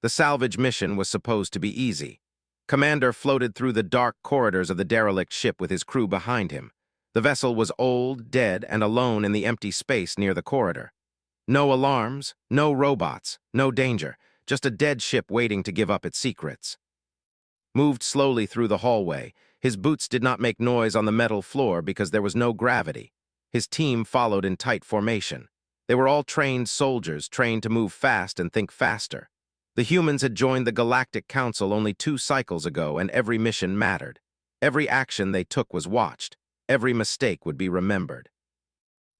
The salvage mission was supposed to be easy. Commander floated through the dark corridors of the derelict ship with his crew behind him. The vessel was old, dead, and alone in the empty space near the corridor. No alarms, no robots, no danger, just a dead ship waiting to give up its secrets. Moved slowly through the hallway. His boots did not make noise on the metal floor because there was no gravity. His team followed in tight formation. They were all trained soldiers, trained to move fast and think faster. The humans had joined the Galactic Council only 2 cycles ago, and every mission mattered. Every action they took was watched. Every mistake would be remembered.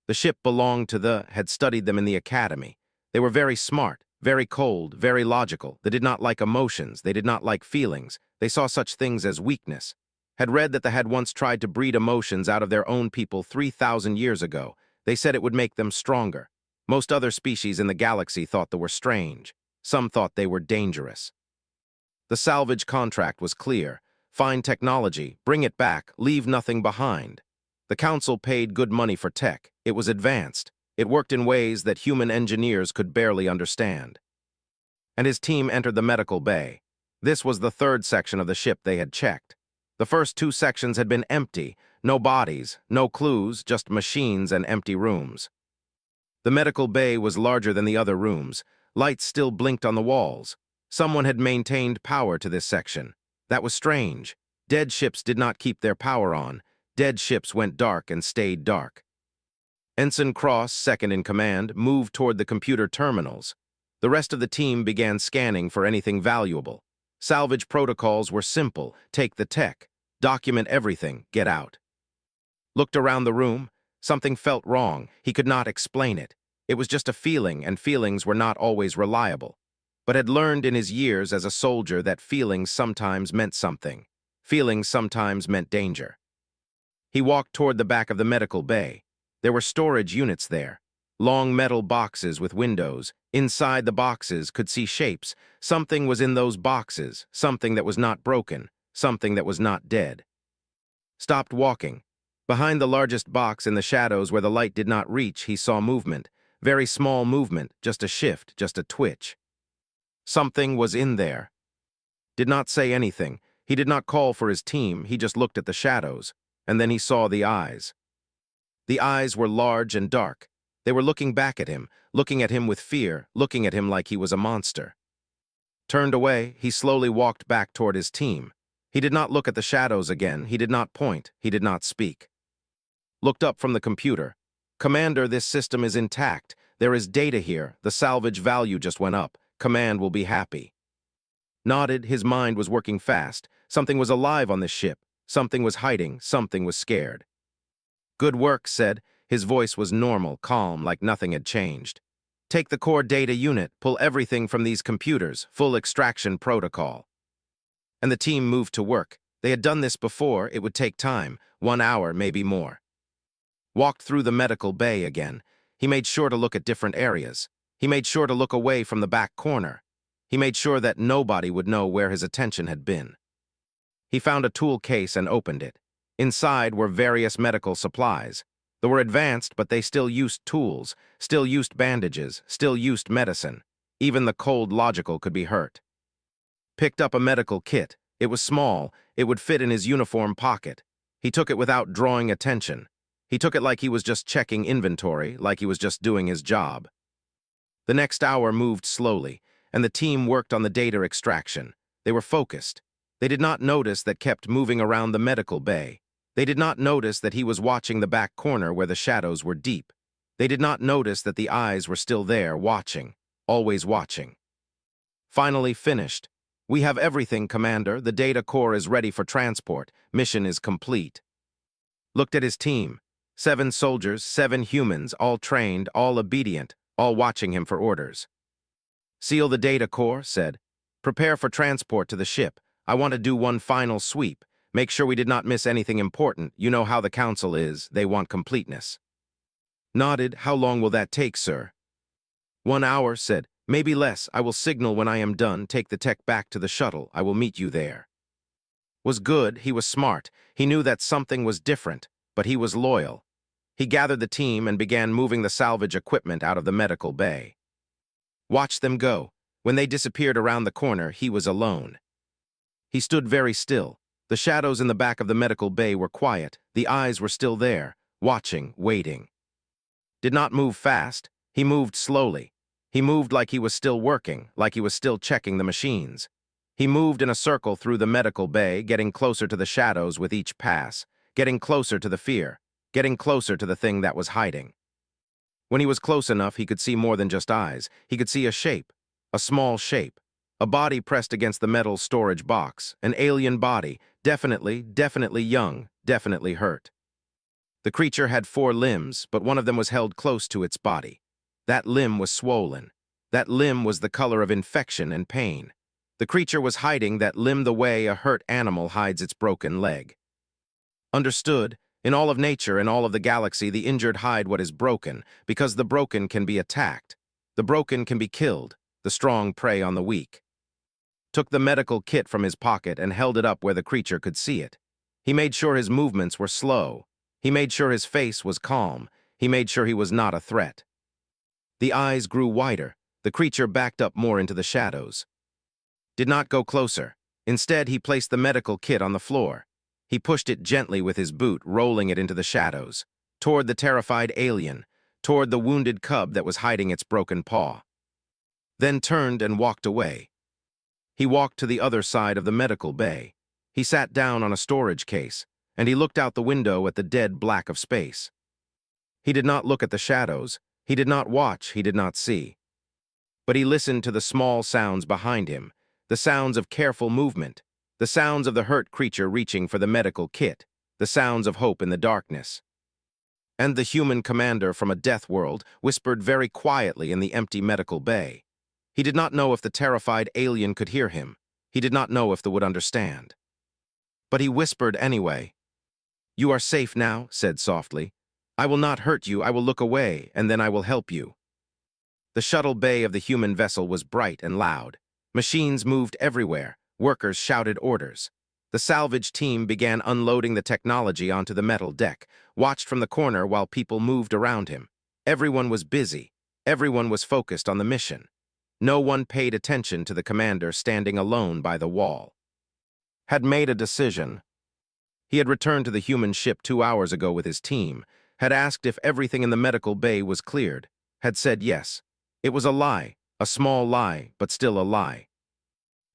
The ship belonged to had studied them in the academy. They were very smart, very cold, very logical. They did not like emotions. They did not like feelings. They saw such things as weakness. Had read that they had once tried to breed emotions out of their own people 3,000 years ago. They said it would make them stronger. Most other species in the galaxy thought they were strange. Some thought they were dangerous. The salvage contract was clear. Find technology, bring it back, leave nothing behind. The council paid good money for tech. It was advanced. It worked in ways that human engineers could barely understand. And his team entered the medical bay. This was the 3rd section of the ship they had checked. The first 2 sections had been empty. No bodies, no clues, just machines and empty rooms. The medical bay was larger than the other rooms. Lights still blinked on the walls. Someone had maintained power to this section. That was strange. Dead ships did not keep their power on. Dead ships went dark and stayed dark. Ensign Cross, second in command, moved toward the computer terminals. The rest of the team began scanning for anything valuable. Salvage protocols were simple. Take the tech. Document everything. Get out. Looked around the room. Something felt wrong. He could not explain it. It was just a feeling, and feelings were not always reliable. But had learned in his years as a soldier that feelings sometimes meant something. Feelings sometimes meant danger. He walked toward the back of the medical bay. There were storage units there. Long metal boxes with windows. Inside the boxes could see shapes. Something was in those boxes, something that was not broken, something that was not dead. Stopped walking. Behind the largest box in the shadows where the light did not reach, he saw movement. Very small movement, just a shift, just a twitch. Something was in there. Did not say anything. He did not call for his team. He just looked at the shadows. And then he saw the eyes. The eyes were large and dark. They were looking back at him with fear, looking at him like he was a monster. Turned away, he slowly walked back toward his team. He did not look at the shadows again. He did not point. He did not speak. Looked up from the computer. Commander, this system is intact. There is data here. The salvage value just went up. Command will be happy. Nodded. His mind was working fast. Something was alive on this ship. Something was hiding. Something was scared. Good work, said. His voice was normal, calm, like nothing had changed. Take the core data unit. Pull everything from these computers. Full extraction protocol. And the team moved to work. They had done this before. It would take time. 1 hour, maybe more. Walked through the medical bay again. He made sure to look at different areas. He made sure to look away from the back corner. He made sure that nobody would know where his attention had been. He found a tool case and opened it. Inside were various medical supplies. They were advanced, but they still used tools, still used bandages, still used medicine. Even the cold logical could be hurt. Picked up a medical kit. It was small. It would fit in his uniform pocket. He took it without drawing attention. He took it like he was just checking inventory, like he was just doing his job. The next hour moved slowly, and the team worked on the data extraction. They were focused. They did not notice that kept moving around the medical bay. They did not notice that he was watching the back corner where the shadows were deep. They did not notice that the eyes were still there, watching, always watching. Finally finished. We have everything, Commander. The data core is ready for transport. Mission is complete. Looked at his team. 7 soldiers, 7 humans, all trained, all obedient, all watching him for orders. Seal the data core, said. Prepare for transport to the ship. I want to do one final sweep. Make sure we did not miss anything important. You know how the council is. They want completeness. Nodded. How long will that take, sir? 1 hour, said. Maybe less. I will signal when I am done. Take the tech back to the shuttle. I will meet you there. Was good. He was smart. He knew that something was different, but he was loyal. He gathered the team and began moving the salvage equipment out of the medical bay. Watch them go. When they disappeared around the corner, he was alone. He stood very still. The shadows in the back of the medical bay were quiet. The eyes were still there, watching, waiting. Did not move fast. He moved slowly. He moved like he was still working, like he was still checking the machines. He moved in a circle through the medical bay, getting closer to the shadows with each pass, getting closer to the fear, getting closer to the thing that was hiding. When he was close enough, he could see more than just eyes. He could see a shape, a small shape, a body pressed against the metal storage box, an alien body, definitely young, definitely hurt. The creature had 4 limbs, but one of them was held close to its body. That limb was swollen. That limb was the color of infection and pain. The creature was hiding that limb the way a hurt animal hides its broken leg. Understood, in all of nature and all of the galaxy, the injured hide what is broken, because the broken can be attacked. The broken can be killed. The strong prey on the weak. Took the medical kit from his pocket and held it up where the creature could see it. He made sure his movements were slow. He made sure his face was calm. He made sure he was not a threat. The eyes grew wider. The creature backed up more into the shadows. Did not go closer. Instead, he placed the medical kit on the floor. He pushed it gently with his boot, rolling it into the shadows, toward the terrified alien, toward the wounded cub that was hiding its broken paw. Then turned and walked away. He walked to the other side of the medical bay. He sat down on a storage case, and he looked out the window at the dead black of space. He did not look at the shadows. He did not watch. He did not see. But he listened to the small sounds behind him, the sounds of careful movement, the sounds of the hurt creature reaching for the medical kit, the sounds of hope in the darkness. And the human commander from a death world whispered very quietly in the empty medical bay. He did not know if the terrified alien could hear him. He did not know if they would understand. But he whispered anyway. "You are safe now," said softly. "I will not hurt you. I will look away, and then I will help you." The shuttle bay of the human vessel was bright and loud. Machines moved everywhere. Workers shouted orders. The salvage team began unloading the technology onto the metal deck, watched from the corner while people moved around him. Everyone was busy. Everyone was focused on the mission. No one paid attention to the commander standing alone by the wall. Had made a decision. He had returned to the human ship 2 hours ago with his team, had asked if everything in the medical bay was cleared, had said yes. It was a lie, a small lie, but still a lie.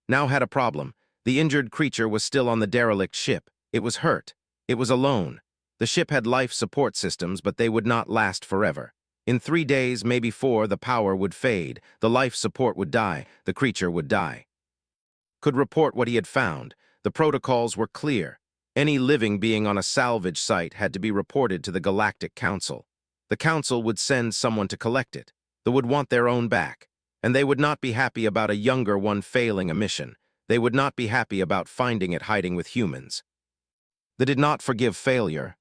Now had a problem. The injured creature was still on the derelict ship. It was hurt. It was alone. The ship had life support systems, but they would not last forever. In 3 days, maybe 4, the power would fade, the life support would die, the creature would die. Could report what he had found. The protocols were clear. Any living being on a salvage site had to be reported to the Galactic Council. The Council would send someone to collect it. They would want their own back. And they would not be happy about a younger one failing a mission. They would not be happy about finding it hiding with humans. They did not forgive failure.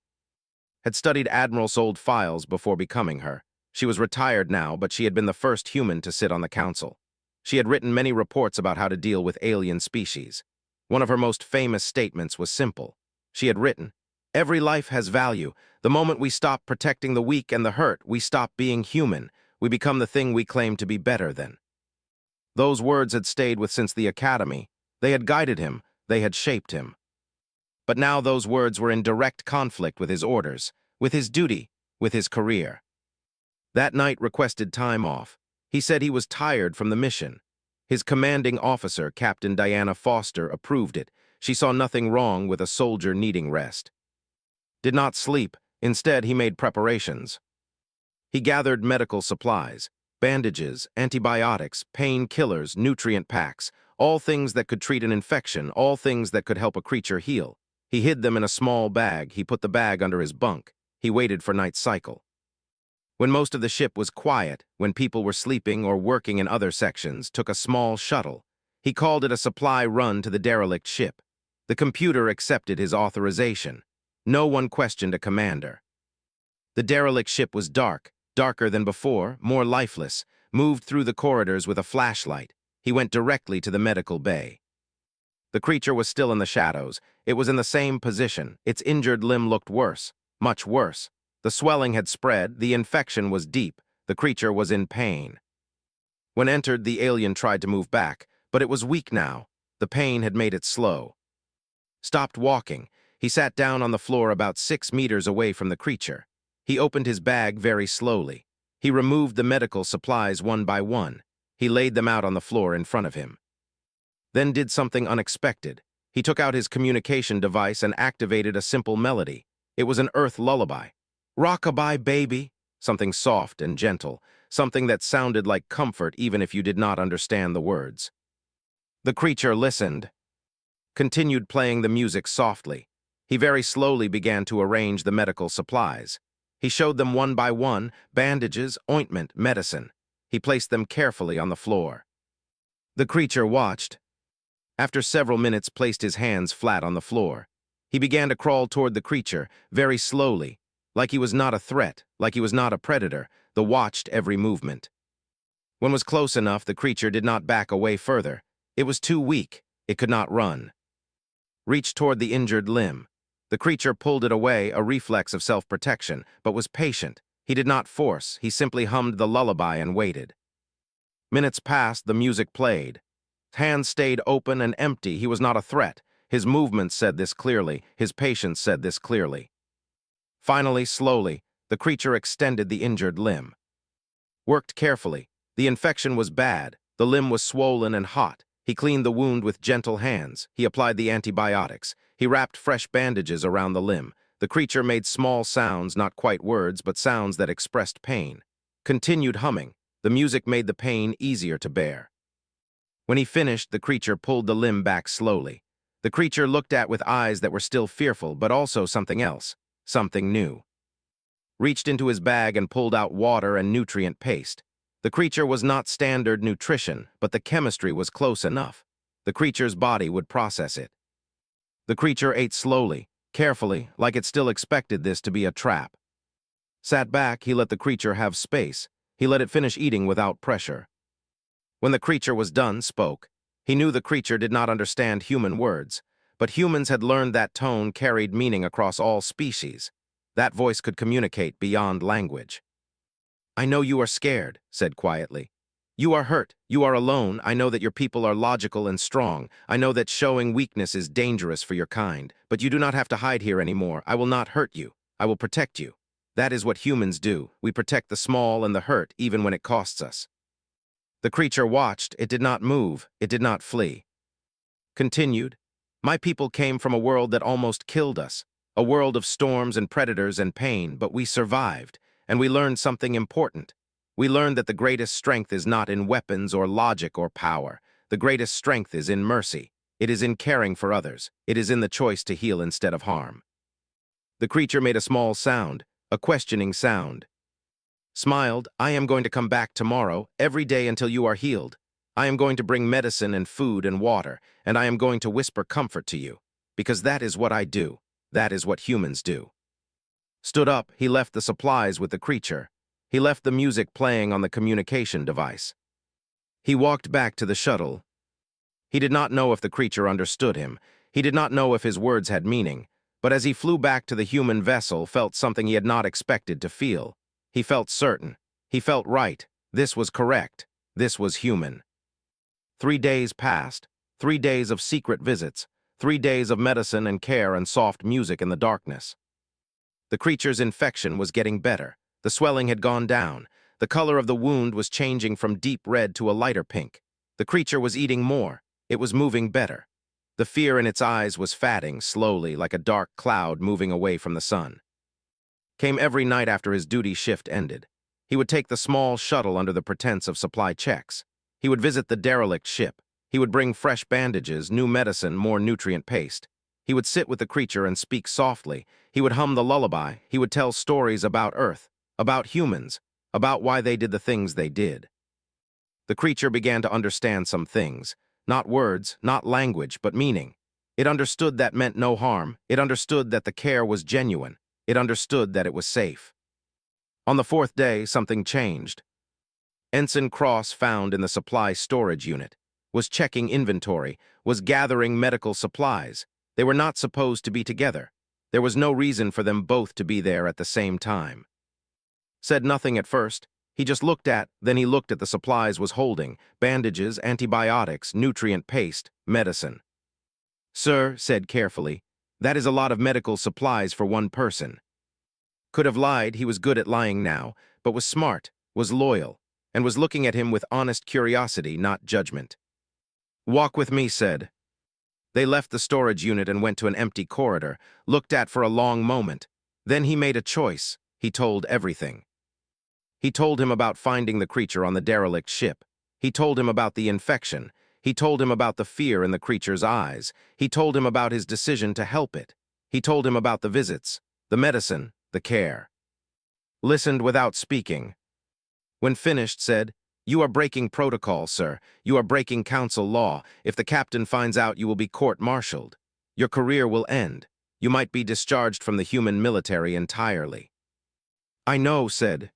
Had studied Admiral's old files before becoming her. She was retired now, but she had been the first human to sit on the council. She had written many reports about how to deal with alien species. One of her most famous statements was simple. She had written, "Every life has value. The moment we stop protecting the weak and the hurt, we stop being human. We become the thing we claim to be better than." Those words had stayed with since the academy. They had guided him. They had shaped him. But now those words were in direct conflict with his orders, with his duty, with his career. That night requested time off. He said he was tired from the mission. His commanding officer, Captain Diana Foster, approved it. She saw nothing wrong with a soldier needing rest. Did not sleep. Instead, he made preparations. He gathered medical supplies, bandages, antibiotics, painkillers, nutrient packs, all things that could treat an infection, all things that could help a creature heal. He hid them in a small bag. He put the bag under his bunk. He waited for night cycle. When most of the ship was quiet, when people were sleeping or working in other sections, took a small shuttle. He called it a supply run to the derelict ship. The computer accepted his authorization. No one questioned a commander. The derelict ship was dark, darker than before, more lifeless, moved through the corridors with a flashlight. He went directly to the medical bay. The creature was still in the shadows. It was in the same position. Its injured limb looked worse, much worse. The swelling had spread, the infection was deep, the creature was in pain. When entered, the alien tried to move back, but it was weak now. The pain had made it slow. Stopped walking. He sat down on the floor about 6 meters away from the creature. He opened his bag very slowly. He removed the medical supplies one by one. He laid them out on the floor in front of him. Then did something unexpected. He took out his communication device and activated a simple melody. It was an Earth lullaby. "Rock-a-bye, baby." Something soft and gentle, something that sounded like comfort even if you did not understand the words. The creature listened, continued playing the music softly. He very slowly began to arrange the medical supplies. He showed them one by one: bandages, ointment, medicine. He placed them carefully on the floor. The creature watched. After several minutes, placed his hands flat on the floor. He began to crawl toward the creature, very slowly, like he was not a threat, like he was not a predator, the watched every movement. When was close enough, the creature did not back away further. It was too weak. It could not run. Reached toward the injured limb. The creature pulled it away, a reflex of self-protection, but was patient. He did not force. He simply hummed the lullaby and waited. Minutes passed, the music played. Hands stayed open and empty. He was not a threat. His movements said this clearly. His patience said this clearly. Finally, slowly, the creature extended the injured limb. Worked carefully. The infection was bad. The limb was swollen and hot. He cleaned the wound with gentle hands. He applied the antibiotics. He wrapped fresh bandages around the limb. The creature made small sounds, not quite words, but sounds that expressed pain. Continued humming. The music made the pain easier to bear. When he finished, the creature pulled the limb back slowly. The creature looked at with eyes that were still fearful, but also something else, something new. Reached into his bag and pulled out water and nutrient paste. The creature was not standard nutrition, but the chemistry was close enough. The creature's body would process it. The creature ate slowly, carefully, like it still expected this to be a trap. Sat back, he let the creature have space. He let it finish eating without pressure. When the creature was done, spoke. He knew the creature did not understand human words, but humans had learned that tone carried meaning across all species. That voice could communicate beyond language. "I know you are scared," said quietly. "You are hurt. You are alone. I know that your people are logical and strong. I know that showing weakness is dangerous for your kind. But you do not have to hide here anymore. I will not hurt you. I will protect you. That is what humans do. We protect the small and the hurt, even when it costs us." The creature watched. It did not move. It did not flee. Continued. "My people came from a world that almost killed us, a world of storms and predators and pain, but we survived, and we learned something important. We learned that the greatest strength is not in weapons or logic or power. The greatest strength is in mercy. It is in caring for others. It is in the choice to heal instead of harm." The creature made a small sound, a questioning sound. Smiled. "I am going to come back tomorrow, every day until you are healed. I am going to bring medicine and food and water, and I am going to whisper comfort to you, because that is what I do. That is what humans do." Stood up, he left the supplies with the creature. He left the music playing on the communication device. He walked back to the shuttle. He did not know if the creature understood him. He did not know if his words had meaning, but as he flew back to the human vessel, felt something he had not expected to feel. He felt certain. He felt right. This was correct. This was human. 3 days passed. 3 days of secret visits. 3 days of medicine and care and soft music in the darkness. The creature's infection was getting better. The swelling had gone down. The color of the wound was changing from deep red to a lighter pink. The creature was eating more. It was moving better. The fear in its eyes was fading slowly, like a dark cloud moving away from the sun. Came every night after his duty shift ended. He would take the small shuttle under the pretense of supply checks. He would visit the derelict ship. He would bring fresh bandages, new medicine, more nutrient paste. He would sit with the creature and speak softly. He would hum the lullaby. He would tell stories about Earth, about humans, about why they did the things they did. The creature began to understand some things. Not words, not language, but meaning. It understood that meant no harm. It understood that the care was genuine. It understood that it was safe. On the 4th day, something changed. Ensign Cross, found in the supply storage unit, was checking inventory, was gathering medical supplies. They were not supposed to be together. There was no reason for them both to be there at the same time. Said nothing at first. He just looked at, then he looked at the supplies was holding, bandages, antibiotics, nutrient paste, medicine. "Sir," said carefully, "that is a lot of medical supplies for one person." Could have lied, he was good at lying now, but was smart, was loyal, and was looking at him with honest curiosity, not judgment. "Walk with me," said. They left the storage unit and went to an empty corridor, looked at for a long moment. Then he made a choice. He told everything. He told him about finding the creature on the derelict ship. He told him about the infection. He told him about the fear in the creature's eyes. He told him about his decision to help it. He told him about the visits, the medicine, the care. Listened without speaking. When finished, said, "You are breaking protocol, sir. You are breaking council law. If the captain finds out, you will be court-martialed. Your career will end. You might be discharged from the human military entirely." "I know," said.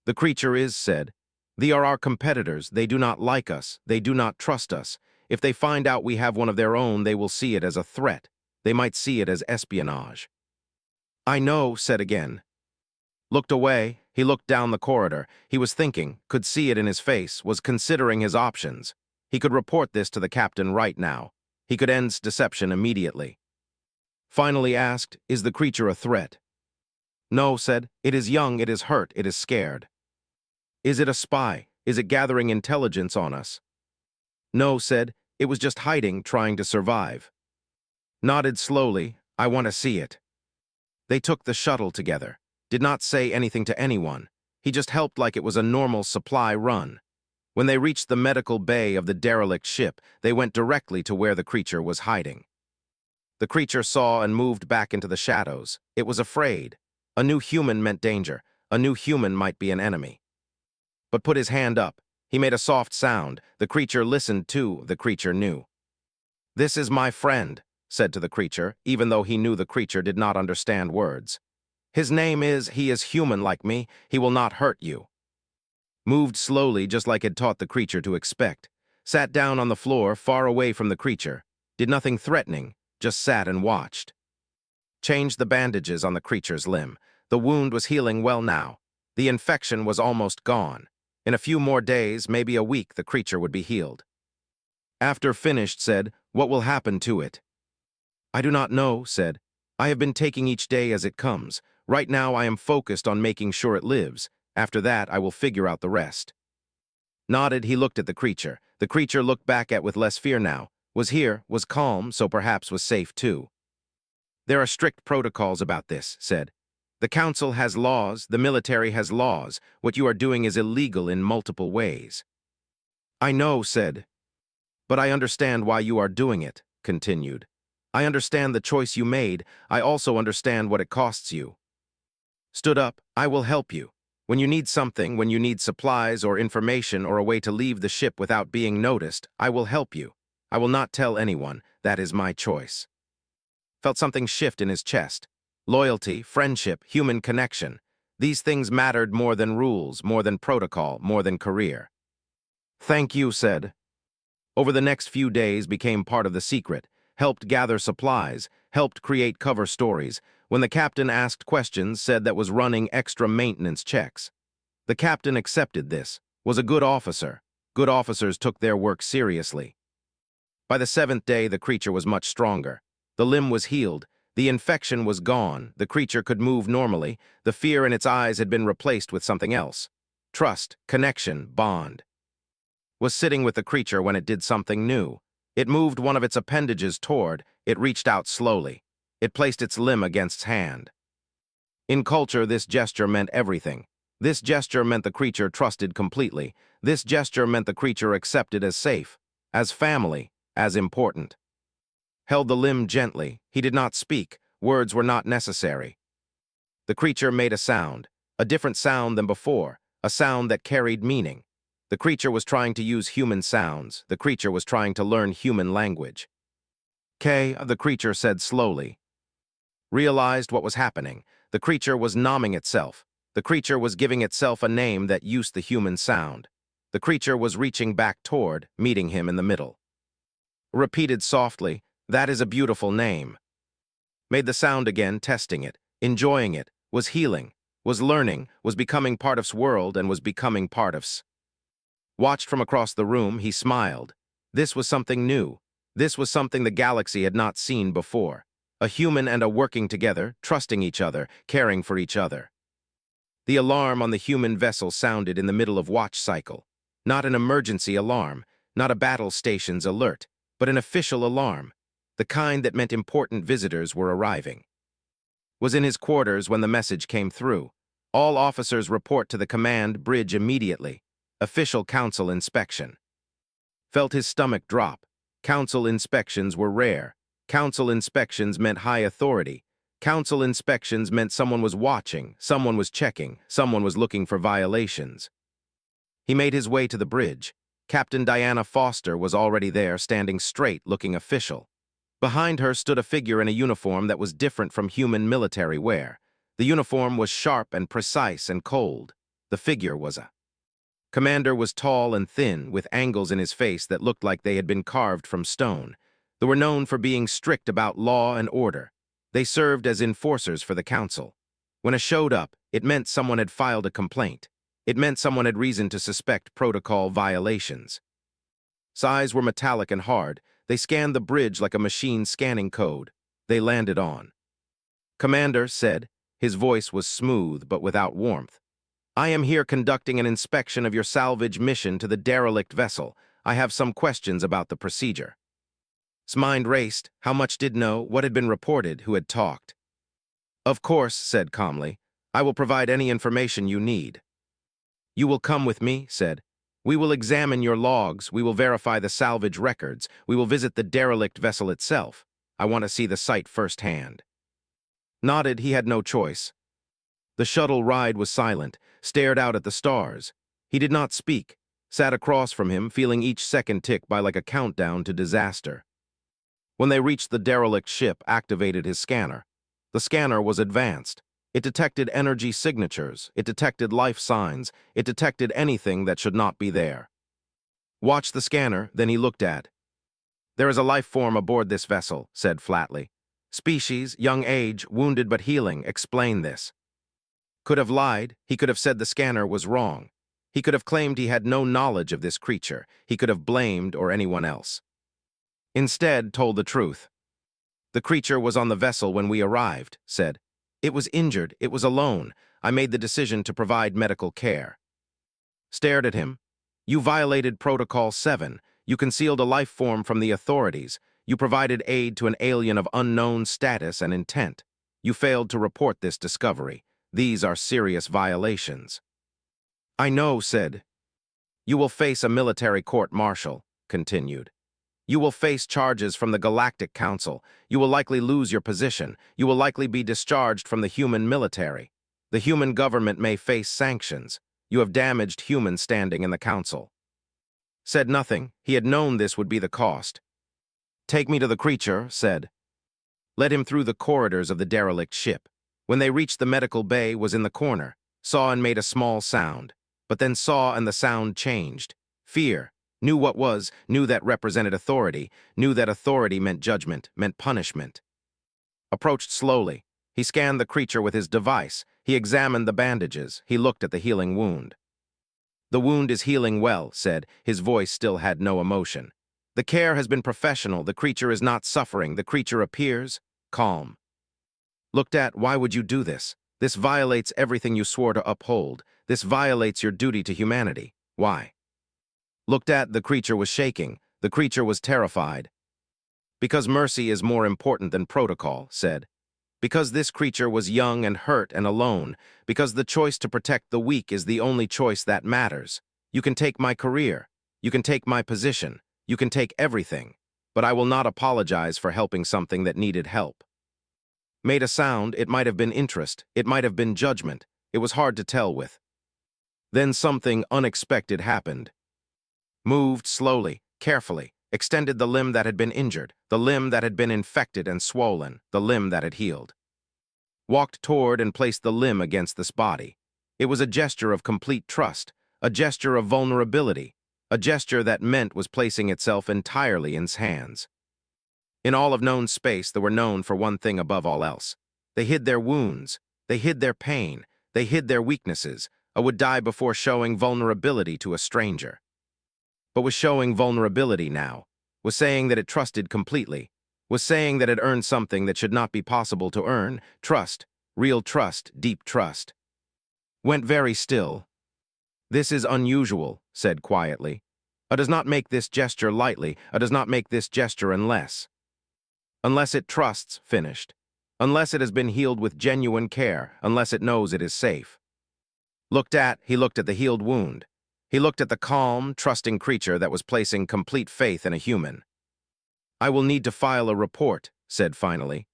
"The creature is," said. "They are our competitors. They do not like us. They do not trust us. If they find out we have one of their own, they will see it as a threat. They might see it as espionage." "I know," said again. Looked away. He looked down the corridor. He was thinking, could see it in his face, was considering his options. He could report this to the captain right now. He could end deception immediately. Finally asked, "Is the creature a threat?" "No," said. "It is young, it is hurt, it is scared." "Is it a spy? Is it gathering intelligence on us?" "No," said. "It was just hiding, trying to survive." Nodded slowly. "I want to see it." They took the shuttle together. Did not say anything to anyone. He just helped like it was a normal supply run. When they reached the medical bay of the derelict ship, they went directly to where the creature was hiding. The creature saw and moved back into the shadows. It was afraid. A new human meant danger. A new human might be an enemy. But put his hand up. He made a soft sound. The creature listened too. The creature knew. "This is my friend," said to the creature, even though he knew the creature did not understand words. "His name is, he is human like me. He will not hurt you." Moved slowly, just like had taught the creature to expect. Sat down on the floor, far away from the creature. Did nothing threatening, just sat and watched. Changed the bandages on the creature's limb. The wound was healing well now. The infection was almost gone. In a few more days, maybe a week, the creature would be healed. After finished, said, "What will happen to it?" "I do not know," said. "I have been taking each day as it comes. Right now I am focused on making sure it lives. After that, I will figure out the rest." Nodded, he looked at the creature. The creature looked back at with less fear now. Was here, was calm, so perhaps was safe too. "There are strict protocols about this," said. "The council has laws, the military has laws. What you are doing is illegal in multiple ways." "I know," said. "But I understand why you are doing it," continued. "I understand the choice you made. I also understand what it costs you." Stood up. "I will help you. When you need something, when you need supplies or information or a way to leave the ship without being noticed, I will help you. I will not tell anyone. That is my choice." Felt something shift in his chest. Loyalty, friendship, human connection. These things mattered more than rules, more than protocol, more than career. "Thank you," said. Over the next few days became part of the secret, helped gather supplies, helped create cover stories. When the captain asked questions, said that was running extra maintenance checks. The captain accepted this, was a good officer. Good officers took their work seriously. By the 7th day, the creature was much stronger. The limb was healed. The infection was gone. The creature could move normally. The fear in its eyes had been replaced with something else. Trust, connection, bond. Was sitting with the creature when it did something new. It moved one of its appendages toward. It reached out slowly. It placed its limb against its hand. In culture, this gesture meant everything. This gesture meant the creature trusted completely. This gesture meant the creature accepted as safe, as family, as important. Held the limb gently. He did not speak. Words were not necessary. The creature made a different sound than before, a sound that carried meaning. The creature was trying to use human sounds. The creature was trying to learn human language. The creature said slowly. Realized what was happening. The creature was nomming itself. The creature was giving itself a name that used the human sound. The creature was reaching back toward, meeting him in the middle. Repeated softly, "That is a beautiful name." Made the sound again, testing it, enjoying it, was healing, was learning, was becoming part of's world, and was becoming part of's. Watched from across the room, he smiled. This was something new. This was something the galaxy had not seen before. A human and a working together, trusting each other, caring for each other. The alarm on the human vessel sounded in the middle of watch cycle. Not an emergency alarm, not a battle station's alert, but an official alarm, the kind that meant important visitors were arriving. Was in his quarters when the message came through. All officers report to the command bridge immediately. Official council inspection. Felt his stomach drop. Council inspections were rare. Council inspections meant high authority. Council inspections meant someone was watching, someone was checking, someone was looking for violations. He made his way to the bridge. Captain Diana Foster was already there, standing straight, looking official. Behind her stood a figure in a uniform that was different from human military wear. The uniform was sharp and precise and cold. The figure was a commander was tall and thin, with angles in his face that looked like they had been carved from stone. They were known for being strict about law and order. They served as enforcers for the council. When a showed up, it meant someone had filed a complaint. It meant someone had reason to suspect protocol violations. Sighs were metallic and hard. They scanned the bridge like a machine scanning code. They landed on. Commander said. His voice was smooth but without warmth. I am here conducting an inspection of your salvage mission to the derelict vessel. I have some questions about the procedure. His mind raced. How much did know, what had been reported, who had talked. Of course, said calmly. I will provide any information you need. You will come with me, said. We will examine your logs. We will verify the salvage records. We will visit the derelict vessel itself. I want to see the site firsthand. Nodded, he had no choice. The shuttle ride was silent, stared out at the stars. He did not speak, sat across from him, feeling each second tick by like a countdown to disaster. When they reached the derelict ship, activated his scanner. The scanner was advanced. It detected energy signatures. It detected life signs. It detected anything that should not be there. Watched the scanner, then he looked at. There is a life form aboard this vessel, said flatly. Species, young age, wounded but healing, explain this. Could have lied. He could have said the scanner was wrong. He could have claimed he had no knowledge of this creature. He could have blamed or anyone else. Instead, told the truth. The creature was on the vessel when we arrived, said. It was injured. It was alone. I made the decision to provide medical care. Stared at him. You violated Protocol 7. You concealed a life form from the authorities. You provided aid to an alien of unknown status and intent. You failed to report this discovery. These are serious violations. I know, said. You will face a military court-martial, continued. You will face charges from the Galactic Council. You will likely lose your position. You will likely be discharged from the human military. The human government may face sanctions. You have damaged human standing in the council. Said nothing. He had known this would be the cost. Take me to the creature, said. Led him through the corridors of the derelict ship. When they reached the medical bay, was in the corner. Saw and made a small sound. But then saw and the sound changed. Fear. Knew what was, knew that represented authority, knew that authority meant judgment, meant punishment. Approached slowly. He scanned the creature with his device. He examined the bandages. He looked at the healing wound. The wound is healing well, said. His voice still had no emotion. The care has been professional. The creature is not suffering. The creature appears calm. Looked at, why would you do this? This violates everything you swore to uphold. This violates your duty to humanity. Why? Looked at, the creature was shaking. The creature was terrified. Because mercy is more important than protocol, said. Because this creature was young and hurt and alone. Because the choice to protect the weak is the only choice that matters. You can take my career. You can take my position. You can take everything. But I will not apologize for helping something that needed help. Made a sound. It might have been interest. It might have been judgment. It was hard to tell with. Then something unexpected happened. Moved slowly, carefully, extended the limb that had been injured, the limb that had been infected and swollen, the limb that had healed. Walked toward and placed the limb against this body. It was a gesture of complete trust, a gesture of vulnerability, a gesture that meant was placing itself entirely in his hands. In all of known space, they were known for one thing above all else. They hid their wounds. They hid their pain. They hid their weaknesses, or would die before showing vulnerability to a stranger. But was showing vulnerability now, was saying that it trusted completely, was saying that it earned something that should not be possible to earn, trust, real trust, deep trust. Went very still. This is unusual, said quietly. Does not make this gesture lightly, does not make this gesture unless. Unless it trusts, finished. Unless it has been healed with genuine care, unless it knows it is safe. He looked at the healed wound. He looked at the calm, trusting creature that was placing complete faith in a human. I will need to file a report, said finally.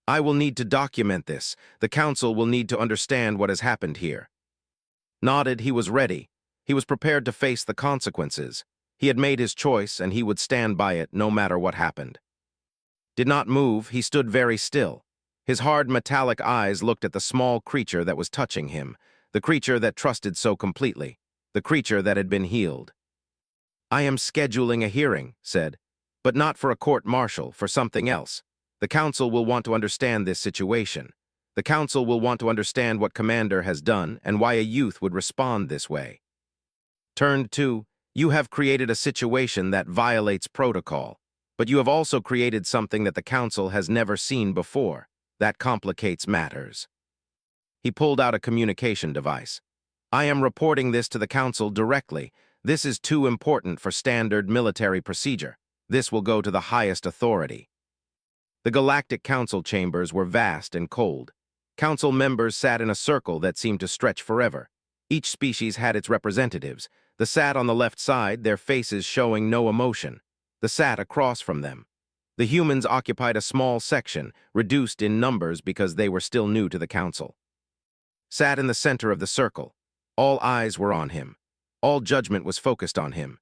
I will need to document this. The council will need to understand what has happened here. Nodded, he was ready. He was prepared to face the consequences. He had made his choice, and he would stand by it no matter what happened. Did not move, he stood very still. His hard metallic eyes looked at the small creature that was touching him, the creature that trusted so completely, the creature that had been healed. I am scheduling a hearing, said, but not for a court-martial, for something else. The council will want to understand this situation. The council will want to understand what Commander has done and why a youth would respond this way. Turned to, you have created a situation that violates protocol, but you have also created something that the council has never seen before. That complicates matters. He pulled out a communication device. I am reporting this to the council directly. This is too important for standard military procedure. This will go to the highest authority. The Galactic Council chambers were vast and cold. Council members sat in a circle that seemed to stretch forever. Each species had its representatives. The sat on the left side, their faces showing no emotion. The sat across from them. The humans occupied a small section, reduced in numbers because they were still new to the council. Sat in the center of the circle. All eyes were on him. All judgment was focused on him.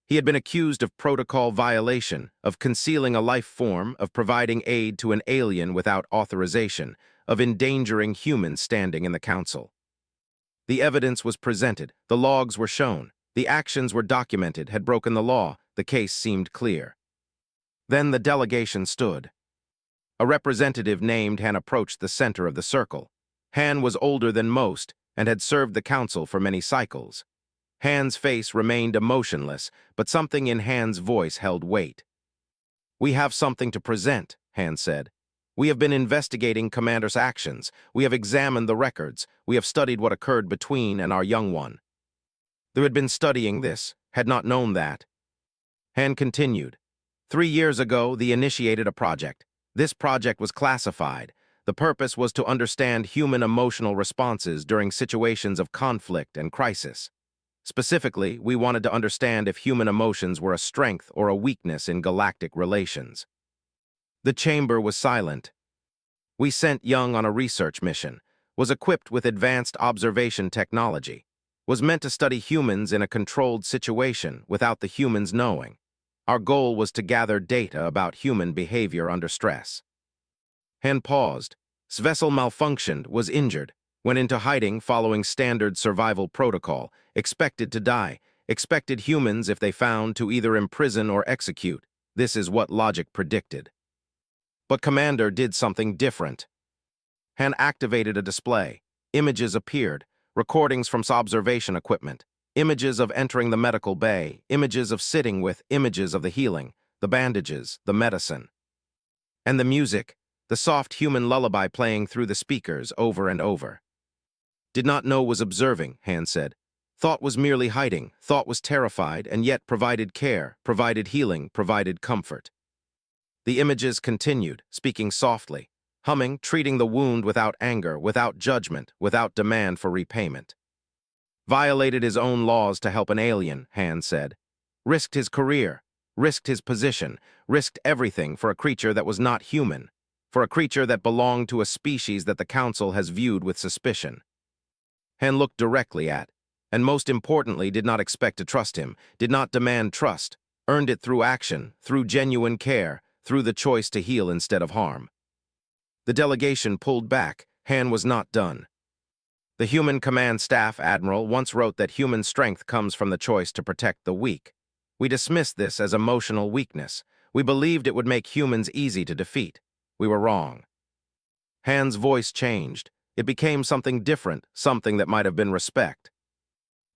He had been accused of protocol violation, of concealing a life form, of providing aid to an alien without authorization, of endangering humans standing in the council. The evidence was presented, the logs were shown, the actions were documented, had broken the law, the case seemed clear. Then the delegation stood. A representative named Han approached the center of the circle. Han was older than most and had served the council for many cycles. Han's face remained emotionless, but something in Han's voice held weight. We have something to present, Han said. We have been investigating Commander's actions. We have examined the records. We have studied what occurred between and our young one. They had been studying this, had not known that. Han continued. 3 years ago, they initiated a project. This project was classified. The purpose was to understand human emotional responses during situations of conflict and crisis. Specifically, we wanted to understand if human emotions were a strength or a weakness in galactic relations. The chamber was silent. We sent Young on a research mission, was equipped with advanced observation technology, was meant to study humans in a controlled situation without the humans knowing. Our goal was to gather data about human behavior under stress. Han paused. Svessel malfunctioned, was injured, went into hiding following standard survival protocol, expected to die, expected humans, if they found, to either imprison or execute. This is what logic predicted. But Commander did something different. Han activated a display. Images appeared, recordings from observation equipment, images of entering the medical bay, images of sitting with, images of the healing, the bandages, the medicine. And the music, the soft human lullaby playing through the speakers over and over. Did not know was observing, Han said. Thought was merely hiding, thought was terrified, and yet provided care, provided healing, provided comfort. The images continued, speaking softly, humming, treating the wound without anger, without judgment, without demand for repayment. Violated his own laws to help an alien, Han said. Risked his career, risked his position, risked everything for a creature that was not human, for a creature that belonged to a species that the Council has viewed with suspicion. Han looked directly at, and most importantly did not expect to trust him, did not demand trust, earned it through action, through genuine care, through the choice to heal instead of harm. The delegation pulled back. Han was not done. The Human Command Staff Admiral once wrote that human strength comes from the choice to protect the weak. We dismissed this as emotional weakness. We believed it would make humans easy to defeat. We were wrong. Han's voice changed. It became something different, something that might have been respect.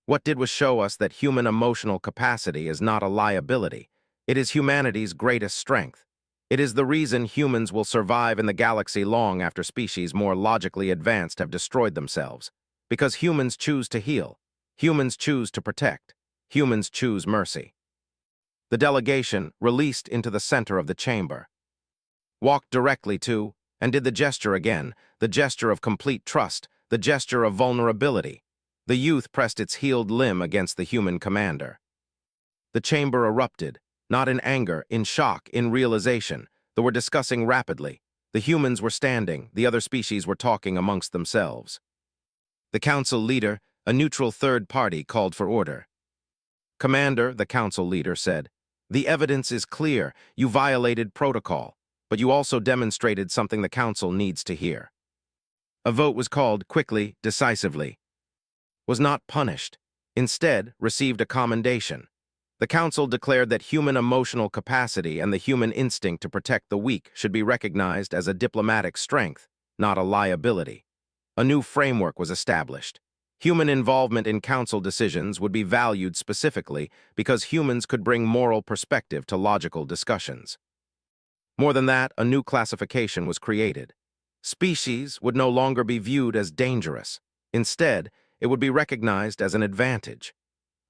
What did was show us that human emotional capacity is not a liability. It is humanity's greatest strength. It is the reason humans will survive in the galaxy long after species more logically advanced have destroyed themselves. Because humans choose to heal. Humans choose to protect. Humans choose mercy. The delegation, released into the center of the chamber, walked directly to, and did the gesture again, the gesture of complete trust, the gesture of vulnerability. The youth pressed its healed limb against the human commander. The chamber erupted, not in anger, in shock, in realization. They were discussing rapidly. The humans were standing, the other species were talking amongst themselves. The council leader, a neutral third party, called for order. "Commander," the council leader said, "the evidence is clear. You violated protocol, but you also demonstrated something the council needs to hear." A vote was called quickly, decisively. Was not punished. Instead, received a commendation. The council declared that human emotional capacity and the human instinct to protect the weak should be recognized as a diplomatic strength, not a liability. A new framework was established. Human involvement in council decisions would be valued specifically because humans could bring moral perspective to logical discussions. More than that, a new classification was created. Species would no longer be viewed as dangerous. Instead, it would be recognized as an advantage.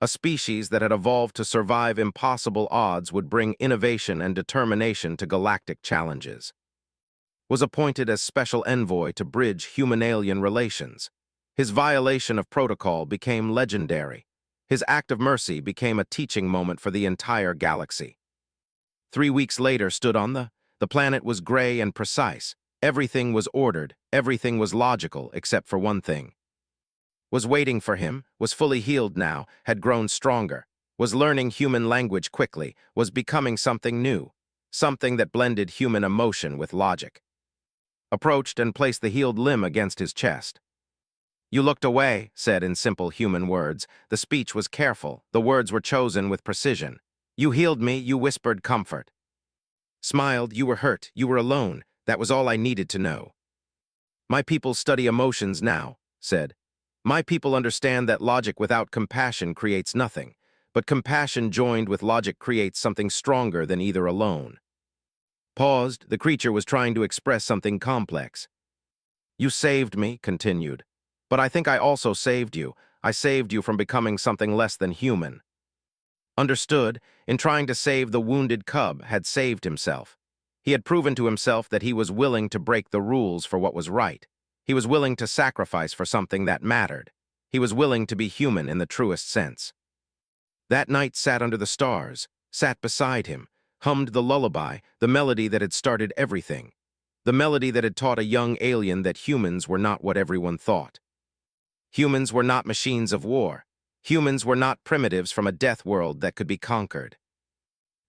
A species that had evolved to survive impossible odds would bring innovation and determination to galactic challenges. Was appointed as special envoy to bridge human-alien relations. His violation of protocol became legendary. His act of mercy became a teaching moment for the entire galaxy. 3 weeks later stood on the planet was gray and precise. Everything was ordered, everything was logical, except for one thing. Was waiting for him, was fully healed now, had grown stronger, was learning human language quickly, was becoming something new, something that blended human emotion with logic. Approached and placed the healed limb against his chest. "You looked away," said in simple human words. The speech was careful, the words were chosen with precision. "You healed me, you whispered comfort. Smiled, you were hurt, you were alone, that was all I needed to know. My people study emotions now," said. "My people understand that logic without compassion creates nothing, but compassion joined with logic creates something stronger than either alone." Paused, the creature was trying to express something complex. "You saved me," continued, "but I think I also saved you. I saved you from becoming something less than human." Understood, in trying to save the wounded cub, had saved himself. He had proven to himself that he was willing to break the rules for what was right. He was willing to sacrifice for something that mattered. He was willing to be human in the truest sense. That night sat under the stars, sat beside him, hummed the lullaby, the melody that had started everything, the melody that had taught a young alien that humans were not what everyone thought. Humans were not machines of war. Humans were not primitives from a death world that could be conquered.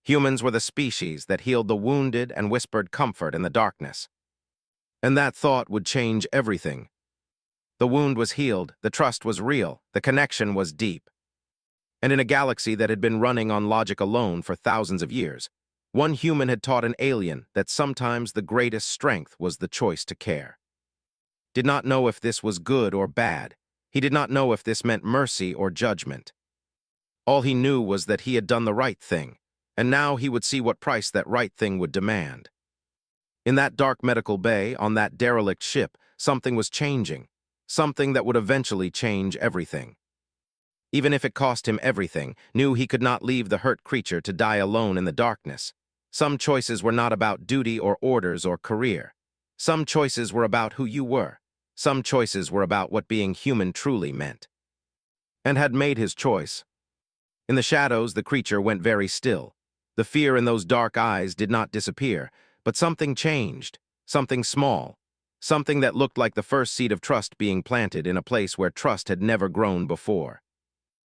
Humans were the species that healed the wounded and whispered comfort in the darkness. And that thought would change everything. The wound was healed, the trust was real, the connection was deep. And in a galaxy that had been running on logic alone for thousands of years, one human had taught an alien that sometimes the greatest strength was the choice to care. Did not know if this was good or bad. He did not know if this meant mercy or judgment. All he knew was that he had done the right thing, and now he would see what price that right thing would demand. In that dark medical bay, on that derelict ship, something was changing, something that would eventually change everything. Even if it cost him everything, knew he could not leave the hurt creature to die alone in the darkness. Some choices were not about duty or orders or career. Some choices were about who you were. Some choices were about what being human truly meant. And had made his choice. In the shadows, the creature went very still. The fear in those dark eyes did not disappear, but something changed, something small, something that looked like the first seed of trust being planted in a place where trust had never grown before.